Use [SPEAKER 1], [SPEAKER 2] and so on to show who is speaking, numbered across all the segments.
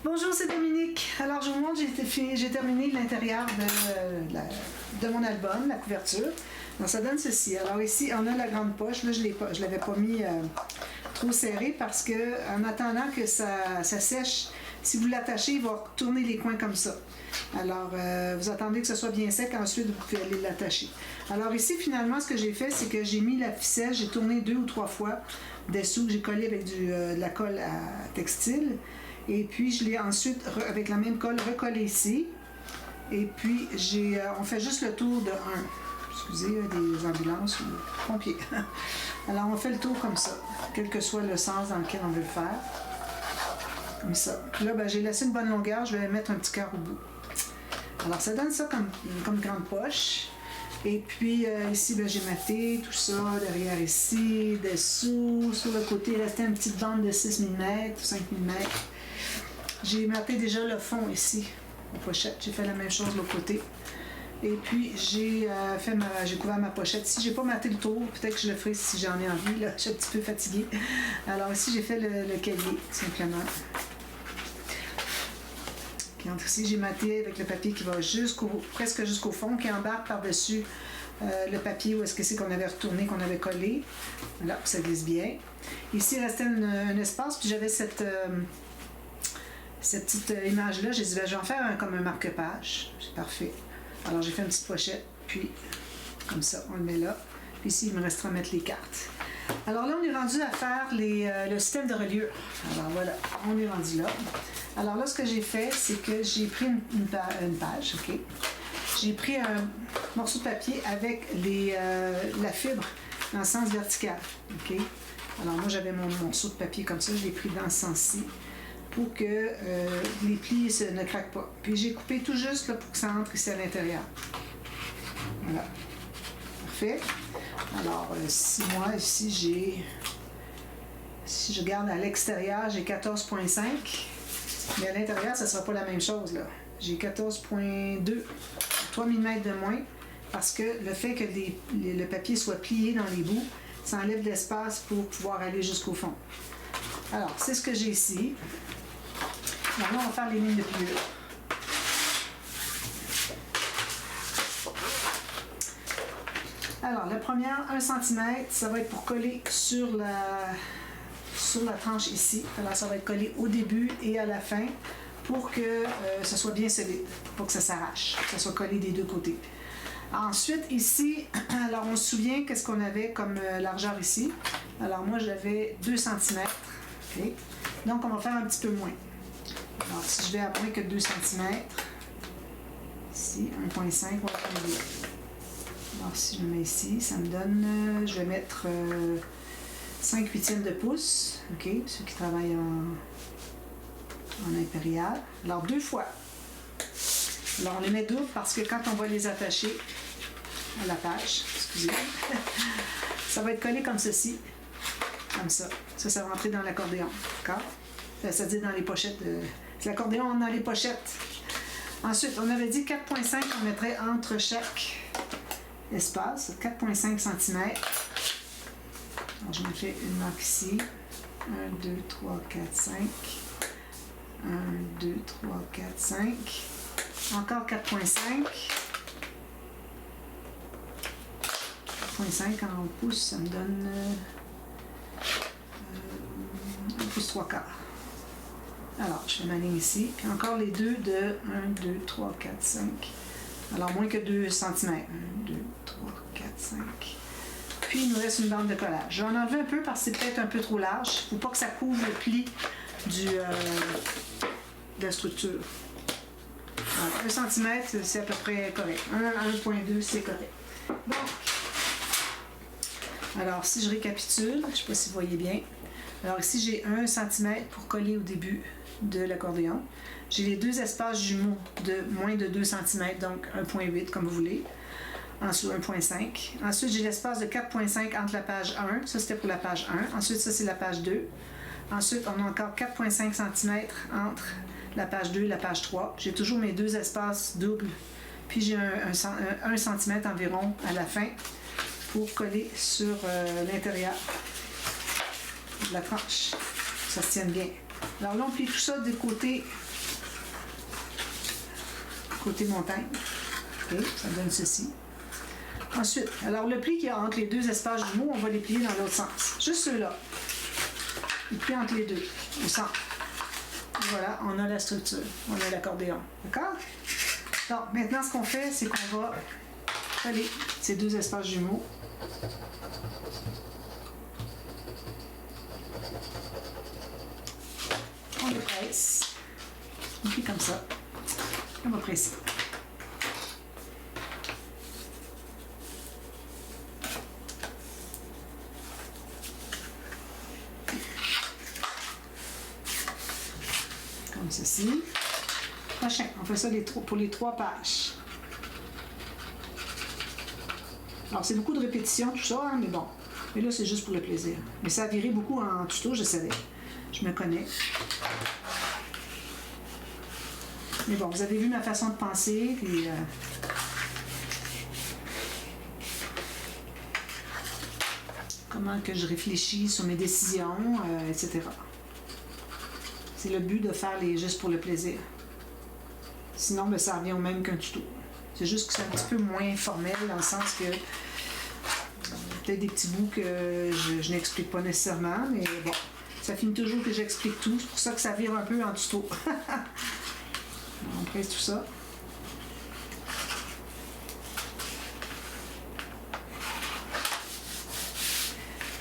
[SPEAKER 1] Bonjour, c'est Dominique. Alors, je vous montre, j'ai terminé l'intérieur de mon album, la couverture. Donc, ça donne ceci. Alors, ici, on a la grande poche. Là, je ne l'avais pas mis trop serré parce que, en attendant que ça sèche, si vous l'attachez, il va tourner les coins comme ça. Alors, vous attendez que ce soit bien sec, ensuite, vous pouvez aller l'attacher. Alors, ici, finalement, ce que j'ai fait, c'est que j'ai mis la ficelle, j'ai tourné 2 ou 3 fois dessous, que j'ai collé avec de la colle à textile. Et puis, je l'ai ensuite, avec la même colle, recollé ici. Et puis, on fait juste le tour de excusez, des ambulances ou pompiers. Alors, on fait le tour comme ça, quel que soit le sens dans lequel on veut le faire. Comme ça. Puis là, j'ai laissé une bonne longueur, je vais mettre un petit cœur au bout. Alors, ça donne ça comme grande poche. Et puis, ici, j'ai maté tout ça, derrière ici, dessous, sur le côté, il restait une petite bande de 6 mm, 5 mm. J'ai maté déjà le fond ici, la pochette. J'ai fait la même chose de l'autre côté. Et puis, j'ai couvert ma pochette. Ici, j'ai pas maté le tour. Peut-être que je le ferai si j'en ai envie. Là, je suis un petit peu fatiguée. Alors ici, j'ai fait le cahier, simplement. Puis entre ici, j'ai maté avec le papier qui va presque jusqu'au fond, qui embarque par-dessus le papier où est-ce que c'est qu'on avait retourné, qu'on avait collé. Voilà, ça glisse bien. Ici, il restait un espace, puis j'avais cette petite image-là. J'ai dit, je vais en faire comme un marque-page. C'est parfait. Alors, j'ai fait une petite pochette, puis comme ça, on le met là. Puis ici, il me restera à mettre les cartes. Alors là, on est rendu à faire le système de reliure. Alors voilà, on est rendu là. Alors là, ce que j'ai fait, c'est que j'ai pris une page, OK? J'ai pris un morceau de papier avec la fibre dans le sens vertical, OK? Alors moi, j'avais mon morceau de papier comme ça, je l'ai pris dans ce sens-ci pour que les plis ne craquent pas. Puis j'ai coupé tout juste là, pour que ça entre ici à l'intérieur. Voilà. Parfait. Alors, si moi, ici, si je regarde à l'extérieur, j'ai 14,5. Mais à l'intérieur, ça ne sera pas la même chose, là. J'ai 14,2, 3 mm de moins, parce que le fait que le papier soit plié dans les bouts, ça enlève de l'espace pour pouvoir aller jusqu'au fond. Alors, c'est ce que j'ai ici. Maintenant, on va faire les lignes de pliure. Alors, la première, 1 cm, ça va être pour coller sur la tranche ici. Alors, ça va être collé au début et à la fin pour que ça soit bien solide, pour que ça s'arrache, que ça soit collé des deux côtés. Ensuite, ici, alors on se souvient qu'est-ce qu'on avait comme largeur ici. Alors, moi, j'avais 2 cm. Okay. Donc, on va faire un petit peu moins. Alors, si je vais à moins que 2 cm, ici, 1,5, on va faire 2. Alors, si je le mets ici, ça me donne, je vais mettre 5/8 de pouce, OK, ceux qui travaillent en impérial. Alors, 2 fois. Alors, on les met double parce que quand on va les attacher à la page, excusez, ça va être collé comme ceci, comme ça. Ça va rentrer dans l'accordéon, d'accord? C'est-à-dire dans les pochettes. L'accordéon dans les pochettes. Ensuite, on avait dit 4,5 qu'on mettrait entre chaque espace, 4,5 cm. Alors, je me fais une marque ici. 1, 2, 3, 4, 5. 1, 2, 3, 4, 5. Encore 4,5. 4,5 en pouces, ça me donne 1 pouce 3 quarts. Alors, je fais ma ligne ici. Puis encore les deux de 1, 2, 3, 4, 5. Alors, moins que 2 cm. 1, 2, 3, 4, 5. Puis, il nous reste une bande de collage. Je vais en enlever un peu parce que c'est peut-être un peu trop large. Il ne faut pas que ça couvre le pli de la structure. Alors, 1 cm, c'est à peu près correct. 1,2, c'est correct. Donc, alors, si je récapitule, je ne sais pas si vous voyez bien. Alors, ici, j'ai 1 cm pour coller au début de l'accordéon. J'ai les deux espaces jumeaux de moins de 2 cm, donc 1,8 comme vous voulez. Ensuite, 1,5. Ensuite, j'ai l'espace de 4,5 entre la page 1. Ça, c'était pour la page 1. Ensuite, ça, c'est la page 2. Ensuite, on a encore 4,5 cm entre la page 2 et la page 3. J'ai toujours mes deux espaces doubles. Puis, j'ai 1 cm environ à la fin pour coller sur l'intérieur de la tranche. Ça se tienne bien. Alors là, on plie tout ça du côté montagne. OK, ça donne ceci. Ensuite, alors le pli qu'il y a entre les deux espaces du mot, on va les plier dans l'autre sens. Juste ceux-là. Les plis entre les deux, au centre. Voilà, on a la structure, on a l'accordéon. D'accord? Donc, maintenant, ce qu'on fait, c'est qu'on va coller ces deux espaces jumeaux. On les presse. On plie comme ça. On va presser. Comme ceci. Prochain, on fait ça pour les 3 pages. Alors, c'est beaucoup de répétitions, tout ça, hein, mais bon. Mais là, c'est juste pour le plaisir. Mais ça a viré beaucoup en tuto, je savais. Je me connais. Mais bon, vous avez vu ma façon de penser, puis... comment que je réfléchis sur mes décisions, etc. C'est le but de faire les gestes pour le plaisir. Sinon, ben, ça revient au même qu'un tuto. C'est juste que c'est un petit peu moins formel, dans le sens que peut-être des petits bouts que je n'explique pas nécessairement, mais bon, ça finit toujours que j'explique tout. C'est pour ça que ça vire un peu en tuto. On presse tout ça.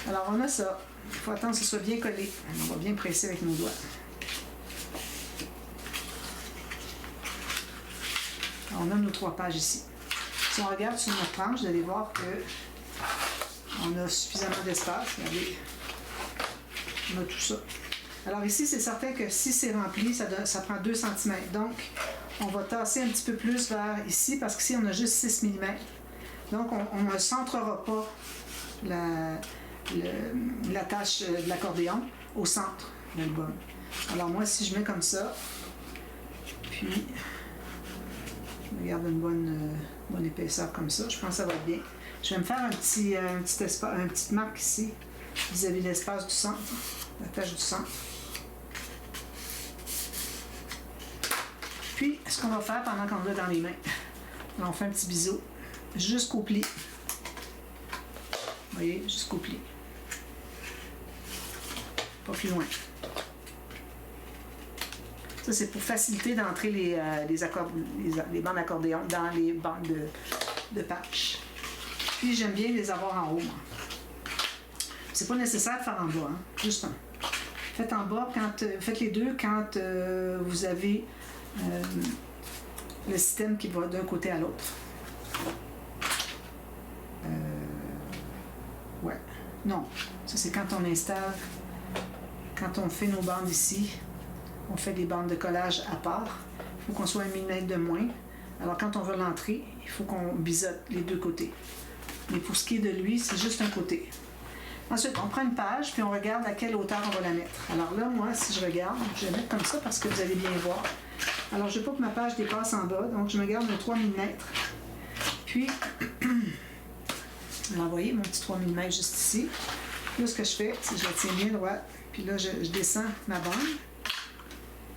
[SPEAKER 1] Alors, on a ça. Il faut attendre que ce soit bien collé. On va bien presser avec nos doigts. On a nos 3 pages ici. Si on regarde sur notre tranche, vous allez voir que on a suffisamment d'espace. Regardez, on a tout ça. Alors ici, c'est certain que si c'est rempli, ça prend 2 cm. Donc, on va tasser un petit peu plus vers ici, parce qu'ici, on a juste 6 mm. Donc, on ne centrera pas la tâche de l'accordéon au centre de l'album. Alors moi, si je mets comme ça, puis je garde une bonne épaisseur comme ça, je pense que ça va être bien. Je vais me faire une petite marque ici, vis-à-vis de l'espace du centre, la tâche du centre. Puis, ce qu'on va faire pendant qu'on l'a dans les mains, on fait un petit bisou jusqu'au pli. Vous voyez, jusqu'au pli. Pas plus loin. Ça, c'est pour faciliter d'entrer les bandes d'accordéon dans les bandes de patch. Puis, j'aime bien les avoir en haut, moi. C'est pas nécessaire de faire en bas, hein? Juste un. Faites en bas, faites les deux quand vous avez le système qui va d'un côté à l'autre. Ouais. Non. Ça, c'est quand on installe, quand on fait nos bandes ici, on fait des bandes de collage à part. Il faut qu'on soit 1 mm de moins. Alors, quand on veut l'entrer, il faut qu'on biseaute les deux côtés. Mais pour ce qui est de lui, c'est juste un côté. Ensuite, on prend une page, puis on regarde à quelle hauteur on va la mettre. Alors là, moi, si je regarde, je vais mettre comme ça parce que vous allez bien voir. Alors, je ne veux pas que ma page dépasse en bas, donc je me garde le 3 mm. Puis, alors, vous voyez, mon petit 3 mm juste ici. Là, ce que je fais, c'est que je la tiens bien droite. Puis là, je descends ma bande.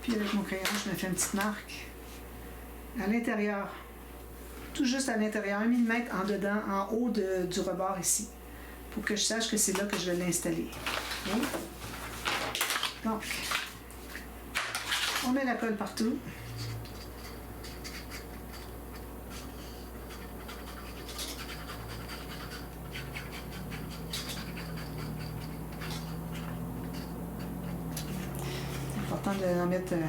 [SPEAKER 1] Puis avec mon crayon, je me fais une petite marque à l'intérieur. Tout juste à l'intérieur, 1 mm en dedans, en haut du rebord ici. Pour que je sache que c'est là que je vais l'installer. Okay? Donc, on met la colle partout. C'est important d'en mettre une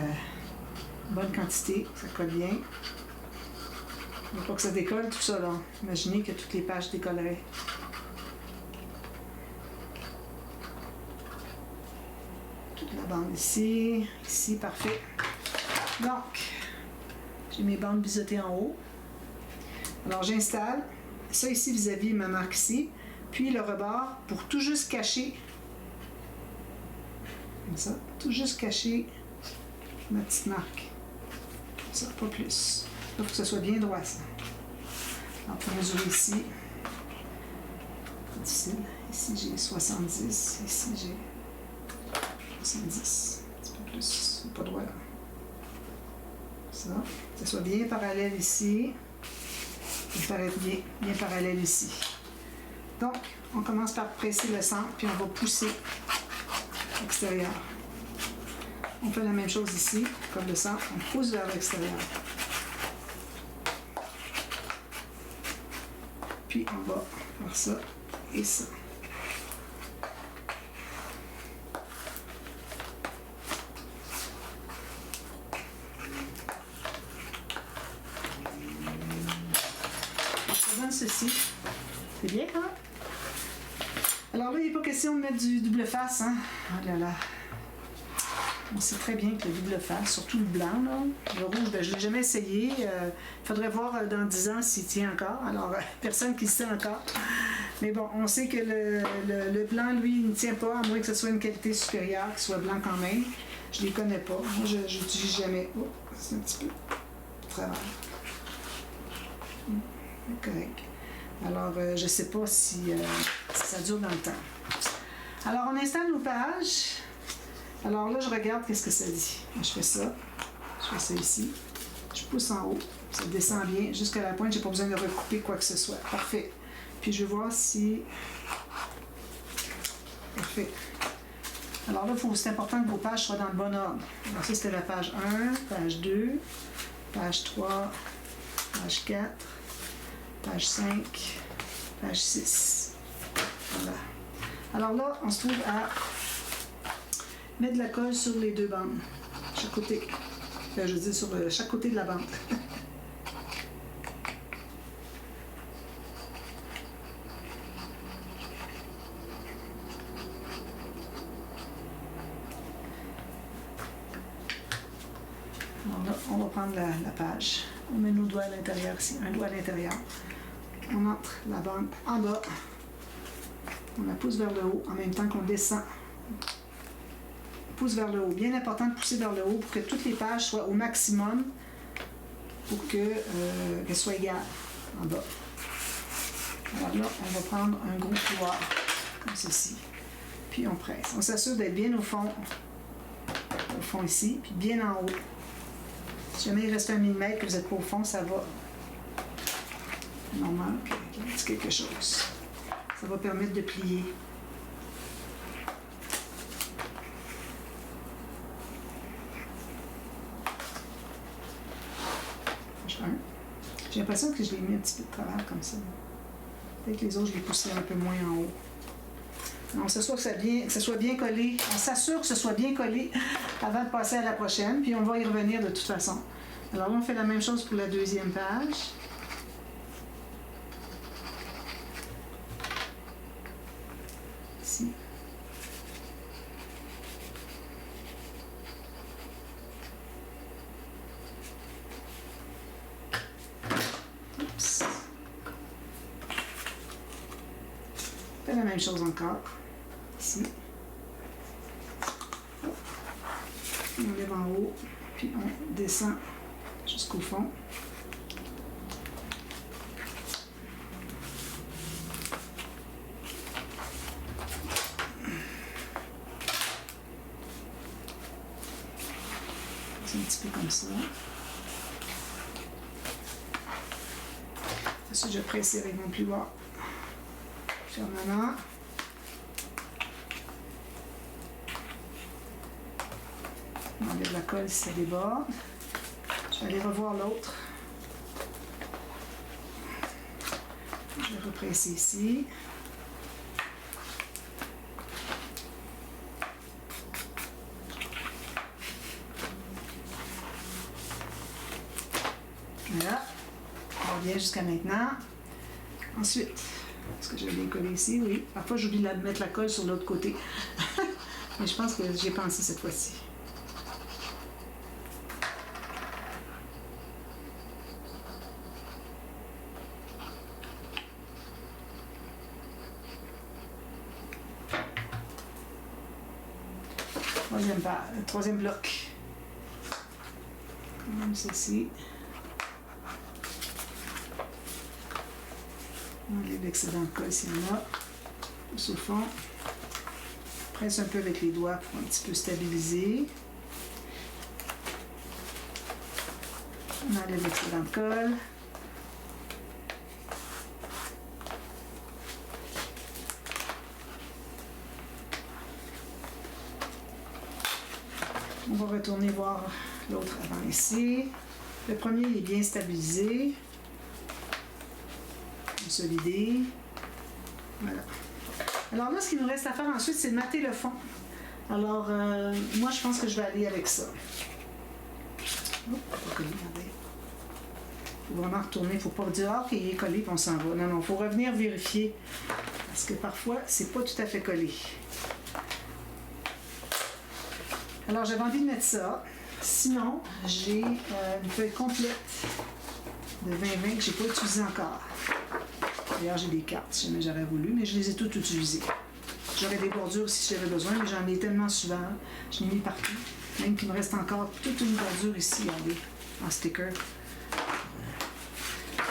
[SPEAKER 1] bonne quantité, ça colle bien. Il ne faut pas que ça décolle tout ça, là. Imaginez que toutes les pages décolleraient. La bande ici, parfait. Donc, j'ai mes bandes biseautées en haut. Alors, j'installe ça ici vis-à-vis ma marque ici, puis le rebord pour tout juste cacher, comme ça, tout juste cacher ma petite marque. Ça, pas plus. Il faut que ça soit bien droit, ça. Alors, pour mesurer ici, pas difficile. Ici, j'ai 70, ici, j'ai 70, un petit peu plus, pas droit là. Ça soit bien parallèle ici. Il paraît bien parallèle ici. Donc, on commence par presser le centre, puis on va pousser l'extérieur. On fait la même chose ici, comme le centre, on pousse vers l'extérieur. Puis on va faire ça et ça. Ça donne ceci. C'est bien, hein? Alors là, il n'est pas question de mettre du double face, hein? Oh là là. On sait très bien que le double face, surtout le blanc, là, le rouge, ben, je ne l'ai jamais essayé. Il faudrait voir dans 10 ans s'il tient encore. Alors, personne qui sait encore. Mais bon, on sait que le blanc, lui, il ne tient pas, à moins que ce soit une qualité supérieure, qu'il soit blanc quand même. Je ne les connais pas. Moi, je n'utilise jamais. Oh, c'est un petit peu de travers. C'est correct. Alors, je ne sais pas si ça dure dans le temps. Alors, on installe nos pages. Alors là, je regarde qu'est-ce que ça dit. Je fais ça ici. Je pousse en haut. Ça descend bien jusqu'à la pointe. Je n'ai pas besoin de recouper quoi que ce soit. Parfait. Puis je vais voir si... Parfait. Alors là, c'est important que vos pages soient dans le bon ordre. Alors ça, c'était la page 1, page 2, page 3, page 4, page 5, page 6. Voilà. Alors là, on se trouve à mettre de la colle sur les deux bandes, chaque côté. Enfin, je dis sur chaque côté de la bande. Alors là, on va prendre la page. On met nos doigts à l'intérieur ici, un doigt à l'intérieur. On entre la bande en bas. On la pousse vers le haut en même temps qu'on descend. Pousse vers le haut. Bien important de pousser vers le haut pour que toutes les pages soient au maximum pour qu'elles soient égales en bas. Alors là, on va prendre un gros couloir comme ceci. Puis on presse. On s'assure d'être bien au fond ici, puis bien en haut. Si jamais il reste 1 mm que vous n'êtes pas au fond, ça va. Normal, c'est quelque chose. Ça va permettre de plier. J'ai l'impression que je l'ai mis un petit peu de travers comme ça. Peut-être que les autres, je les poussais un peu moins en haut. On s'assure que ça soit bien collé. On s'assure que ce soit bien collé avant de passer à la prochaine, puis on va y revenir de toute façon. Alors là, on fait la même chose pour la deuxième page. Ici. On fait la même chose encore. Ici. On lève en haut, puis on descend jusqu'au fond. C'est un petit peu comme ça. Ensuite, je presse avec mon plioir fermement. On enlève la colle si ça déborde. Je vais aller revoir l'autre. Je vais represser ici. Voilà. On revient jusqu'à maintenant. Ensuite, est-ce que je vais bien coller ici? Oui. Parfois, j'oublie de mettre la colle sur l'autre côté. Mais je pense que j'ai pensé cette fois-ci. Troisième bloc. Comme ceci. On enlève l'excédent de colle s'il y en a. Pousse au fond. Presse un peu avec les doigts pour un petit peu stabiliser. On enlève l'excédent de colle. On va retourner voir l'autre avant ici. Le premier il est bien stabilisé. Consolidé. Voilà. Alors là, ce qu'il nous reste à faire ensuite, c'est de mater le fond. Alors, moi, je pense que je vais aller avec ça. Oh, pas collé, regardez. Il faut vraiment retourner. Il ne faut pas dire, ah, OK, il est collé, puis on s'en va. Non, non, il faut revenir vérifier. Parce que parfois, c'est pas tout à fait collé. Alors, j'avais envie de mettre ça. Sinon, j'ai une feuille complète de 2020 que je n'ai pas utilisée encore. D'ailleurs, j'ai des cartes, si jamais j'aurais voulu, mais je les ai toutes utilisées. J'aurais des bordures si j'avais besoin, mais j'en ai tellement souvent. Je l'ai mis partout. Même qu'il me reste encore toute une bordure ici, regardez, en sticker.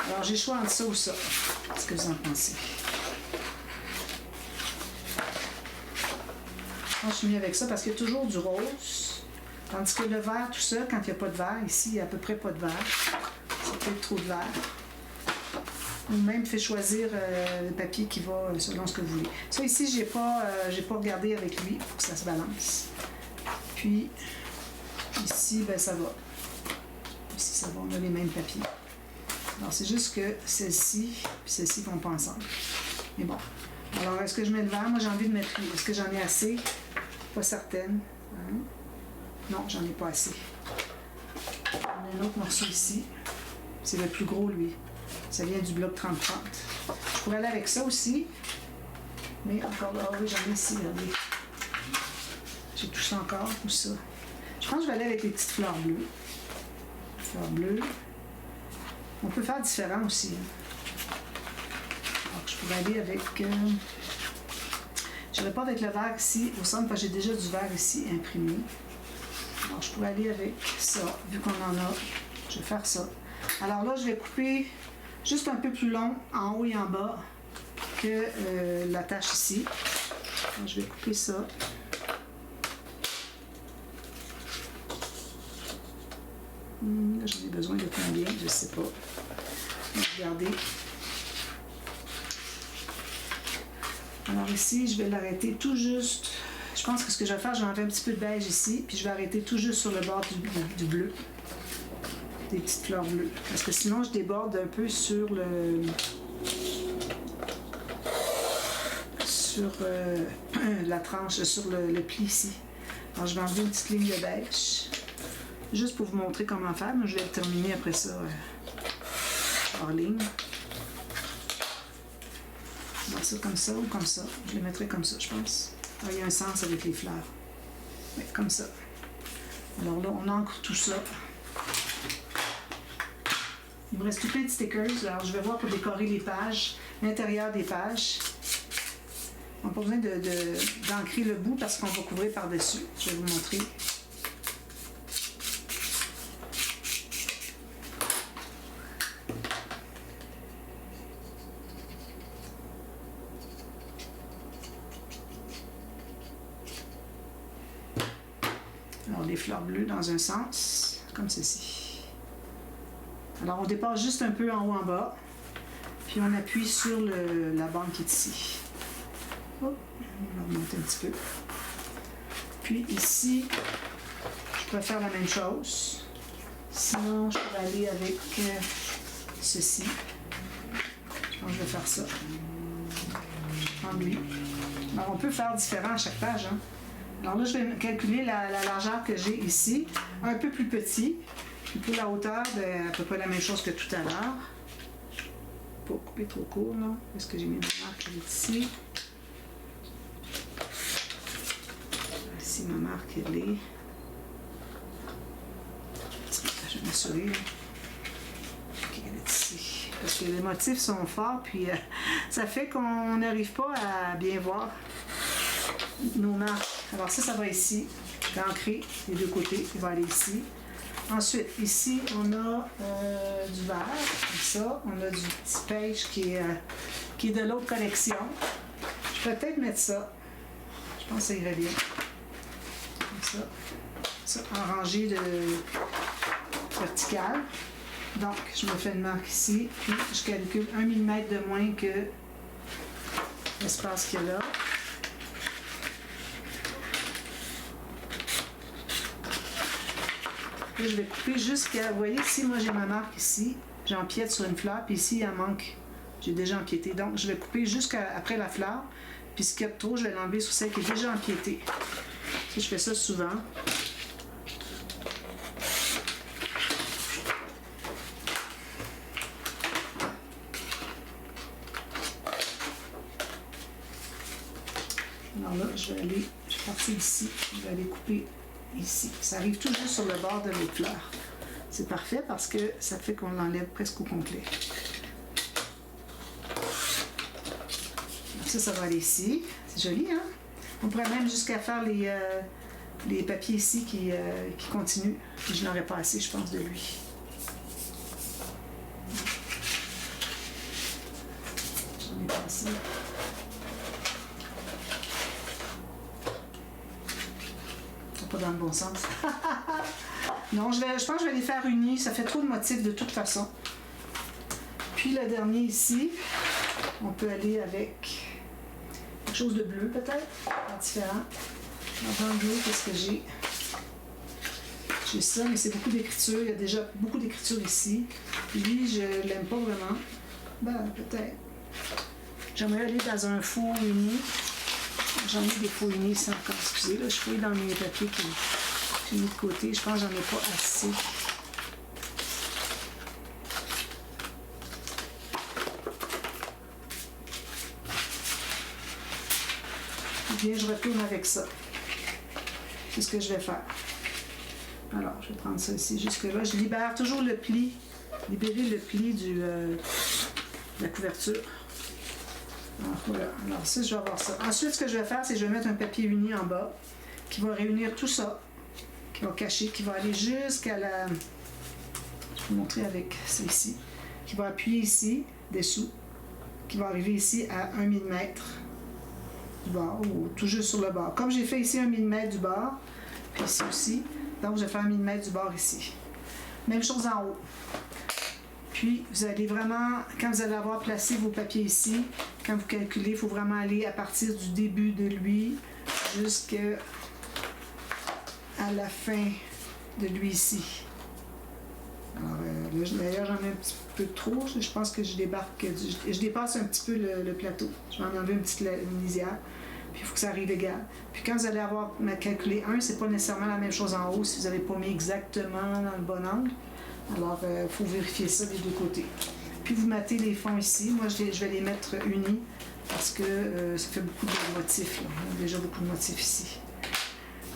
[SPEAKER 1] Alors, j'ai le choix entre ça ou ça. Qu'est-ce que vous en pensez? Moi, je suis mis avec ça parce qu'il y a toujours du rose. Tandis que le vert, tout ça, quand il n'y a pas de vert, ici, il n'y a à peu près pas de vert. C'est peut-être trop de vert. Ou même fait choisir le papier qui va selon ce que vous voulez. Ça ici, j'ai pas regardé avec lui pour que ça se balance. Puis ici, ben ça va. Ici, ça va, on a les mêmes papiers. Alors c'est juste que celle-ci et celle-ci vont pas ensemble. Mais bon. Alors est-ce que je mets le vert? Moi j'ai envie de mettre lui. Est-ce que j'en ai assez? Pas certaine. Hein? Non, j'en ai pas assez. On a un autre morceau ici. C'est le plus gros lui. Ça vient du bloc 30-30. Je pourrais aller avec ça aussi. Mais encore là, oui, j'en ai ici, regardez. J'ai tout ça encore, ou ça. Je pense que je vais aller avec les petites fleurs bleues. Fleurs bleues. On peut faire différent aussi. Hein. Alors, je pourrais aller avec... je n'irai pas avec le vert ici, au centre, parce que j'ai déjà du vert ici imprimé. Alors, je pourrais aller avec ça, vu qu'on en a. Je vais faire ça. Alors là, je vais couper juste un peu plus long, en haut et en bas, que la tache ici. Alors, je vais couper ça. Là, j'en ai besoin de combien, je ne sais pas. Regardez. Alors ici, je vais l'arrêter tout juste. Je pense que ce que je vais faire, je vais enlever un petit peu de beige ici, puis je vais arrêter tout juste sur le bord du bleu. Des petites fleurs bleues. Parce que sinon, je déborde un peu sur le... sur la tranche, sur le pli ici. Alors, je vais enlever une petite ligne de beige. Juste pour vous montrer comment faire, mais je vais terminer après ça hors ligne. Alors ça comme ça ou comme ça. Je les mettrai comme ça, je pense. Alors, il y a un sens avec les fleurs. Oui, comme ça. Alors là, on encre tout ça. Il me reste tout plein de stickers. Alors, je vais voir pour décorer les pages, l'intérieur des pages. On n'a pas besoin d'ancrer le bout parce qu'on va couvrir par-dessus. Je vais vous montrer. Alors, des fleurs bleues dans un sens, comme ceci. Alors, on dépasse juste un peu en haut, en bas. Puis, on appuie sur la bande qui est ici. Oh, on va remonter un petit peu. Puis, ici, je pourrais faire la même chose. Sinon, je pourrais aller avec ceci. Je pense que je vais faire ça. En lui. Alors, on peut faire différent à chaque page, hein. Alors là, je vais calculer la largeur que j'ai ici, un peu plus petit. Puis pour la hauteur, à peu près la même chose que tout à l'heure. Pas couper trop court, là. Est-ce que j'ai mis ma marque ici? Ici, ma marque, elle est... Je vais m'assurer. OK, elle est ici. Parce que les motifs sont forts, puis ça fait qu'on n'arrive pas à bien voir nos marques. Alors ça va ici. Je vais ancrer les deux côtés. Il va aller ici. Ensuite, ici, on a du vert, comme ça. On a du petit beige qui est de l'autre collection. Je peux peut-être mettre ça. Je pense que ça irait bien. Comme ça. Ça, en rangée verticale. Donc, je me fais une marque ici, puis je calcule 1 mm de moins que l'espace qu'il y a là. Puis je vais couper jusqu'à, vous voyez, ici, moi j'ai ma marque ici, j'empiète sur une fleur, puis ici, il en manque, j'ai déjà empiété. Donc, je vais couper jusqu'après la fleur, puis ce qu'il y a de trop, je vais l'enlever sur celle qui est déjà empiétée. Ça, je fais ça souvent. Alors là, je vais partir d'ici, je vais aller couper ici. Ça arrive tout juste sur le bord de l'autre fleur. C'est parfait parce que ça fait qu'on l'enlève presque au complet. Ça va aller ici. C'est joli, hein? On pourrait même jusqu'à faire les papiers ici qui continuent. Puis je n'aurais pas assez, je pense, de lui. J'en ai pas assez. Pas dans le bon sens. Non, je pense que je vais les faire unis. Ça fait trop de motifs de toute façon. Puis le dernier ici, on peut aller avec quelque chose de bleu peut-être, différent. Dans le bleu, qu'est-ce que j'ai? J'ai ça, mais c'est beaucoup d'écriture. Il y a déjà beaucoup d'écriture ici. Lui, je l'aime pas vraiment. Ben, peut-être. J'aimerais aller dans un four uni. J'en ai des faux unis ici encore, excusez, là, je fouille dans mes papiers que j'ai mis de côté, je pense que j'en ai pas assez. Eh bien, je retourne avec ça. C'est ce que je vais faire. Alors, je vais prendre ça ici jusque-là. Je libère toujours le pli, libérer le pli de la couverture. Alors, voilà. Alors ça, je vais avoir ça. Ensuite, ce que je vais faire, c'est que je vais mettre un papier uni en bas qui va réunir tout ça, qui va cacher, qui va aller jusqu'à la... Je vais vous montrer avec celle-ci. Qui va appuyer ici, dessous, qui va arriver ici à 1 mm du bord, ou tout juste sur le bord. Comme j'ai fait ici 1 mm du bord, puis ici aussi, donc je vais faire 1 mm du bord ici. Même chose en haut. Puis, vous allez vraiment, quand vous allez avoir placé vos papiers ici, quand vous calculez, il faut vraiment aller à partir du début de lui jusqu'à la fin de lui ici. Alors, là, d'ailleurs, j'en ai un petit peu trop. Je pense que je dépasse un petit peu le plateau. Je vais en enlever une petite lisière. Puis, il faut que ça arrive égal. Puis, quand vous allez avoir calculé 1, c'est pas nécessairement la même chose en haut si vous n'avez pas mis exactement dans le bon angle. Alors, il faut vérifier ça des deux côtés. Puis, vous mettez les fonds ici. Moi, je vais les mettre unis parce que ça fait beaucoup de motifs. Là. On a déjà beaucoup de motifs ici.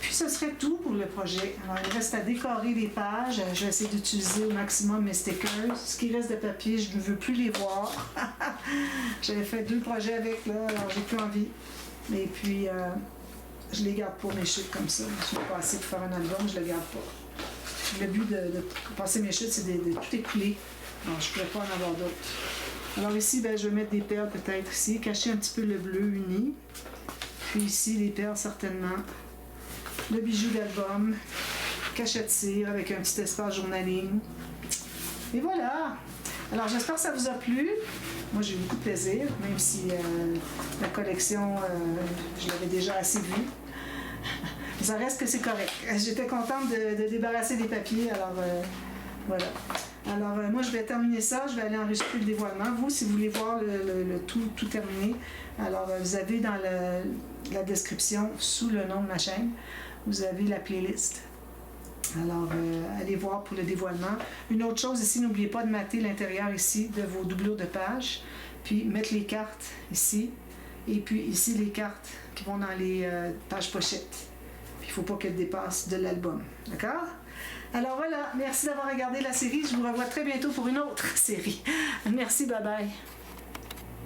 [SPEAKER 1] Puis, ce serait tout pour le projet. Alors, il reste à décorer les pages. Je vais essayer d'utiliser au maximum mes stickers. Ce qui reste de papier, je ne veux plus les voir. J'avais fait 2 projets avec, là, alors j'ai plus envie. Et puis, je les garde pour mes chutes comme ça. Je n'ai pas assez pour faire un album, je ne le garde pas. Le but de passer mes chutes, c'est de tout écouler. Alors, je ne pourrais pas en avoir d'autres. Alors ici, ben, je vais mettre des perles peut-être ici, cacher un petit peu le bleu uni. Puis ici, les perles certainement. Le bijou d'album, cachette cire avec un petit espace journaling. Et voilà! Alors, j'espère que ça vous a plu. Moi, j'ai eu beaucoup de plaisir, même si la collection, je l'avais déjà assez vue. Ça reste que c'est correct. J'étais contente de débarrasser des papiers, alors voilà. Alors moi je vais terminer ça, je vais aller enregistrer le dévoilement. Vous, si vous voulez voir le tout terminé, alors vous avez dans la description, sous le nom de ma chaîne, vous avez la playlist. Alors allez voir pour le dévoilement. Une autre chose ici, n'oubliez pas de mater l'intérieur ici de vos doublures de pages, puis mettre les cartes ici, et puis ici les cartes qui vont dans les pages pochettes. Il ne faut pas qu'elle dépasse de l'album. D'accord? Alors voilà, merci d'avoir regardé la série. Je vous revois très bientôt pour une autre série. Merci, bye bye.